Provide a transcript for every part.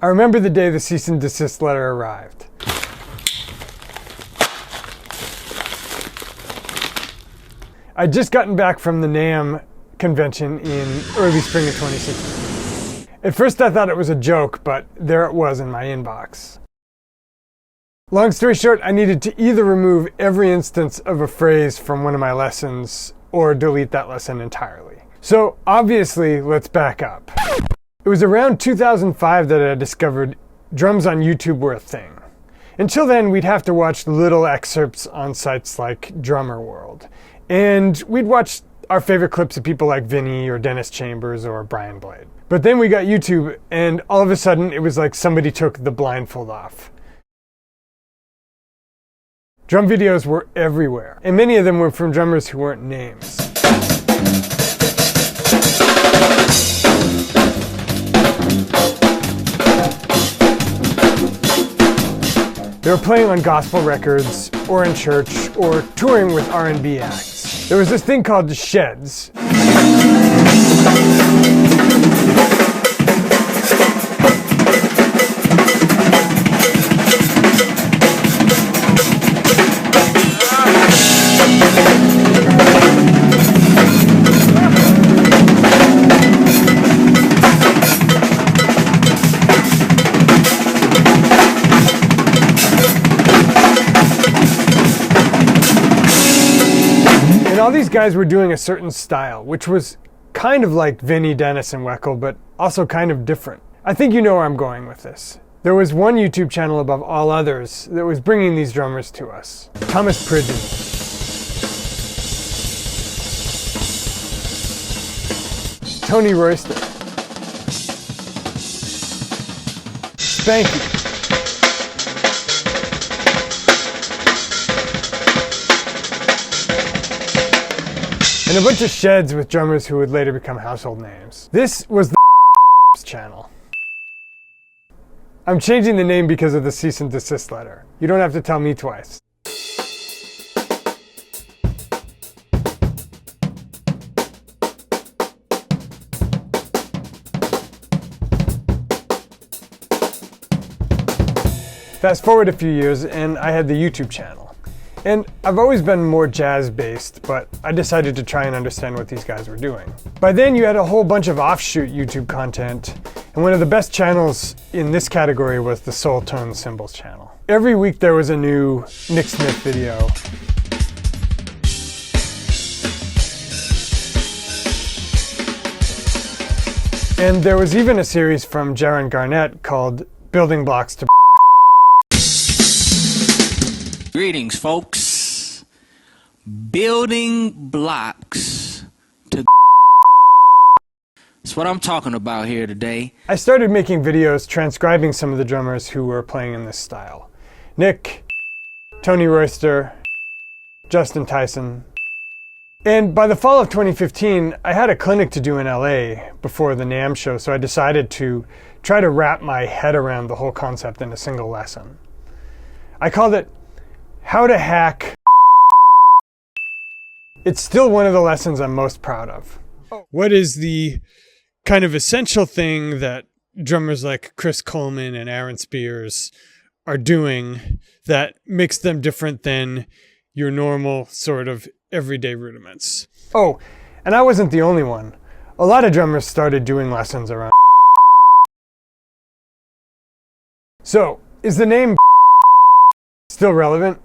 I remember the day the cease and desist letter arrived. I'd just gotten back from the NAMM convention in early spring of 2016. At first I thought it was a joke, but there it was in my inbox. Long story short, I needed to either remove every instance of a phrase from one of my lessons or delete that lesson entirely. So obviously, let's back up. It was around 2005 that I discovered drums on YouTube were a thing. Until then, we'd have to watch little excerpts on sites like Drummer World. And we'd watch our favorite clips of people like Vinny or Dennis Chambers or Brian Blade. But then we got YouTube, and all of a sudden it was like somebody took the blindfold off. Drum videos were everywhere, and many of them were from drummers who weren't names. They were playing on gospel records, or in church, or touring with R&B acts. There was this thing called sheds. All these guys were doing a certain style, which was kind of like Vinny, Dennis, and Weckl, but also kind of different. I think you know where I'm going with this. There was one YouTube channel above all others that was bringing these drummers to us. Thomas Pridgen. Tony Royster. Spanky. And a bunch of sheds with drummers who would later become household names. This was the channel. I'm changing the name because of the cease and desist letter. You don't have to tell me twice. Fast forward a few years and I had the YouTube channel. And I've always been more jazz-based, but I decided to try and understand what these guys were doing. By then, you had a whole bunch of offshoot YouTube content, and one of the best channels in this category was the Soul Tone Cymbals channel. Every week there was a new Nick Smith video. And there was even a series from Jaron Garnett called Building Blocks to Greetings, folks. Building blocks to That's what I'm talking about here today. I started making videos transcribing some of the drummers who were playing in this style. Nick, Tony Royster, Justin Tyson. And by the fall of 2015, I had a clinic to do in LA before the NAMM show, so I decided to try to wrap my head around the whole concept in a single lesson. I called it How to Hack. It's still one of the lessons I'm most proud of. What is the kind of essential thing that drummers like Chris Coleman and Aaron Spears are doing that makes them different than your normal sort of everyday rudiments? Oh, and I wasn't the only one. A lot of drummers started doing lessons around. So, is the name still relevant?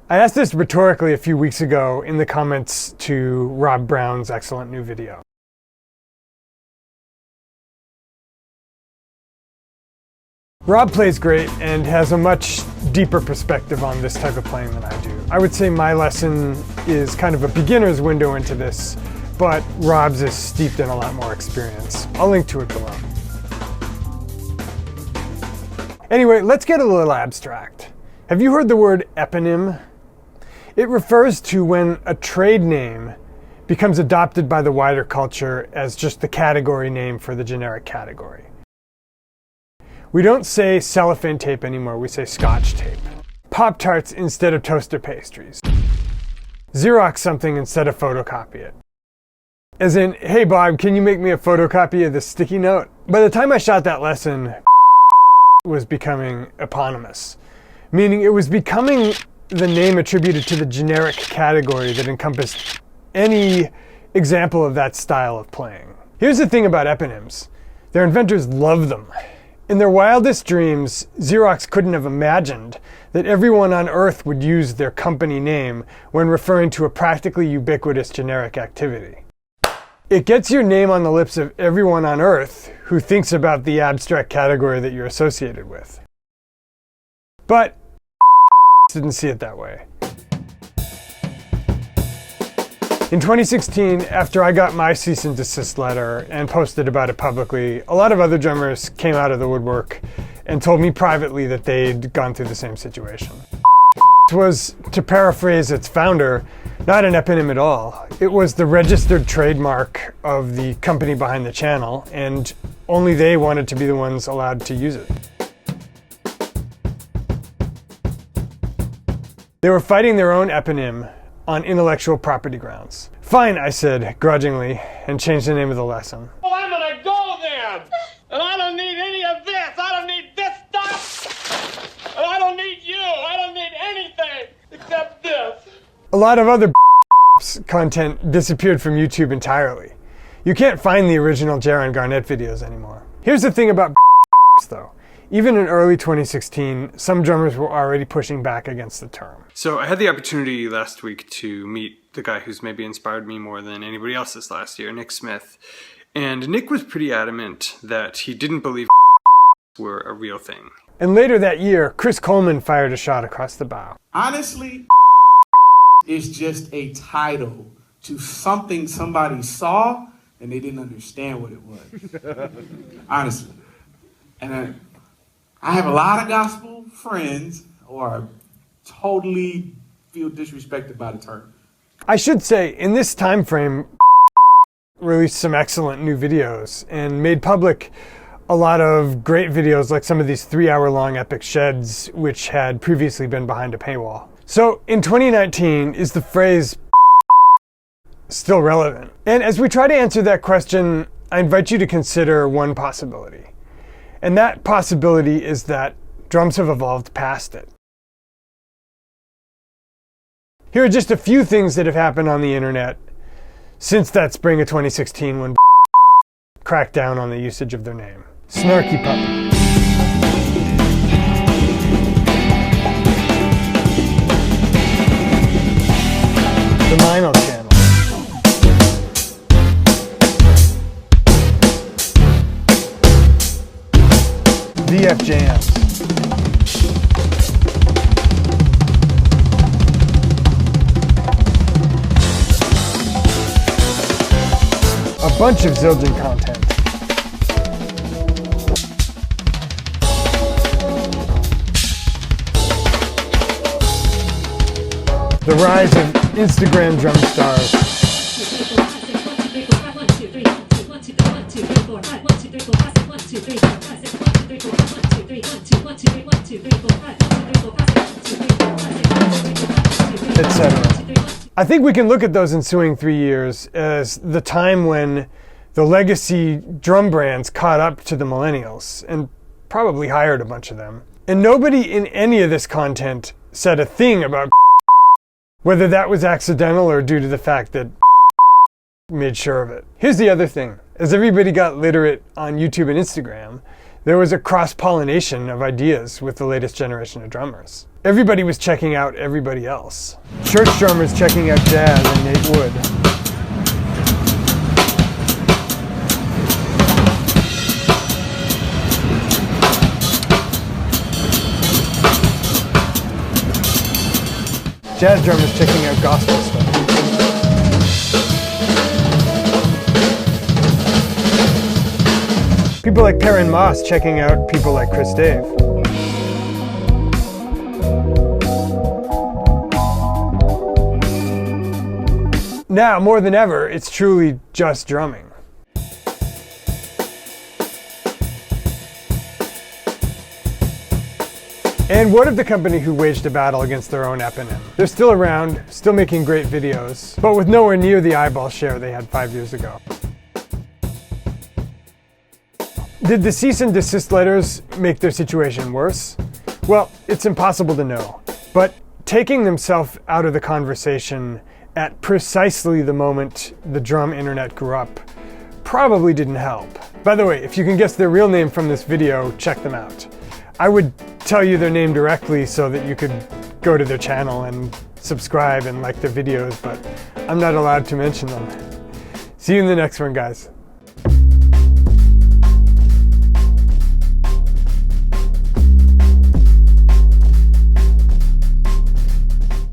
I asked this rhetorically a few weeks ago in the comments to Rob Brown's excellent new video. Rob plays great and has a much deeper perspective on this type of playing than I do. I would say my lesson is kind of a beginner's window into this, but Rob's is steeped in a lot more experience. I'll link to it below. Anyway, let's get a little abstract. Have you heard the word eponym? It refers to when a trade name becomes adopted by the wider culture as just the category name for the generic category. We don't say cellophane tape anymore, we say Scotch tape. Pop-Tarts instead of toaster pastries. Xerox something instead of photocopy it. As in, hey Bob, can you make me a photocopy of this sticky note? By the time I shot that lesson, was becoming eponymous, meaning it was becoming the name attributed to the generic category that encompassed any example of that style of playing. Here's the thing about eponyms. Their inventors love them. In their wildest dreams, Xerox couldn't have imagined that everyone on Earth would use their company name when referring to a practically ubiquitous generic activity. It gets your name on the lips of everyone on Earth who thinks about the abstract category that you're associated with. But didn't see it that way. In 2016, after I got my cease and desist letter and posted about it publicly, a lot of other drummers came out of the woodwork and told me privately that they'd gone through the same situation. It was, to paraphrase its founder, not an eponym at all. It was the registered trademark of the company behind the channel, and only they wanted to be the ones allowed to use it. They were fighting their own eponym on intellectual property grounds. Fine, I said grudgingly, and changed the name of the lesson. Oh, I'm gonna go then! And I don't need any of this! I don't need this stuff! And I don't need you! I don't need anything except this! A lot of other content disappeared from YouTube entirely. You can't find the original Jaron Garnett videos anymore. Here's the thing about though. Even in early 2016, some drummers were already pushing back against the term. So I had the opportunity last week to meet the guy who's maybe inspired me more than anybody else this last year, Nick Smith. And Nick was pretty adamant that he didn't believe were a real thing. And later that year, Chris Coleman fired a shot across the bow. Honestly, it's just a title to something somebody saw and they didn't understand what it was. Honestly. And I have a lot of gospel friends who are totally feel disrespected by the term. I should say, in this time frame, released some excellent new videos and made public a lot of great videos like some of these 3-hour-long epic sheds which had previously been behind a paywall. So in 2019, is the phrase still relevant? And as we try to answer that question, I invite you to consider one possibility. And that possibility is that drums have evolved past it. Here are just a few things that have happened on the internet since that spring of 2016 when cracked down on the usage of their name. Snarky Puppy. The Mino Channel. VF Jams. A bunch of Zildjian content. The rise of Instagram drum stars. Etc. I think we can look at those ensuing 3 years as the time when the legacy drum brands caught up to the millennials and probably hired a bunch of them. And nobody in any of this content said a thing about whether that was accidental or due to the fact that made sure of it. Here's the other thing. As everybody got literate on YouTube and Instagram, there was a cross-pollination of ideas with the latest generation of drummers. Everybody was checking out everybody else. Church drummers checking out jazz and Nate Wood. Jazz drummers checking out gospel stuff. People like Perrin Moss checking out people like Chris Dave. Now, more than ever, it's truly just drumming. And what of the company who waged a battle against their own eponym? They're still around, still making great videos, but with nowhere near the eyeball share they had 5 years ago. Did the cease and desist letters make their situation worse? Well, it's impossible to know, but taking themselves out of the conversation at precisely the moment the drum internet grew up probably didn't help. By the way, if you can guess their real name from this video, check them out. I would tell you their name directly so that you could go to their channel and subscribe and like their videos, but I'm not allowed to mention them. See you in the next one, guys.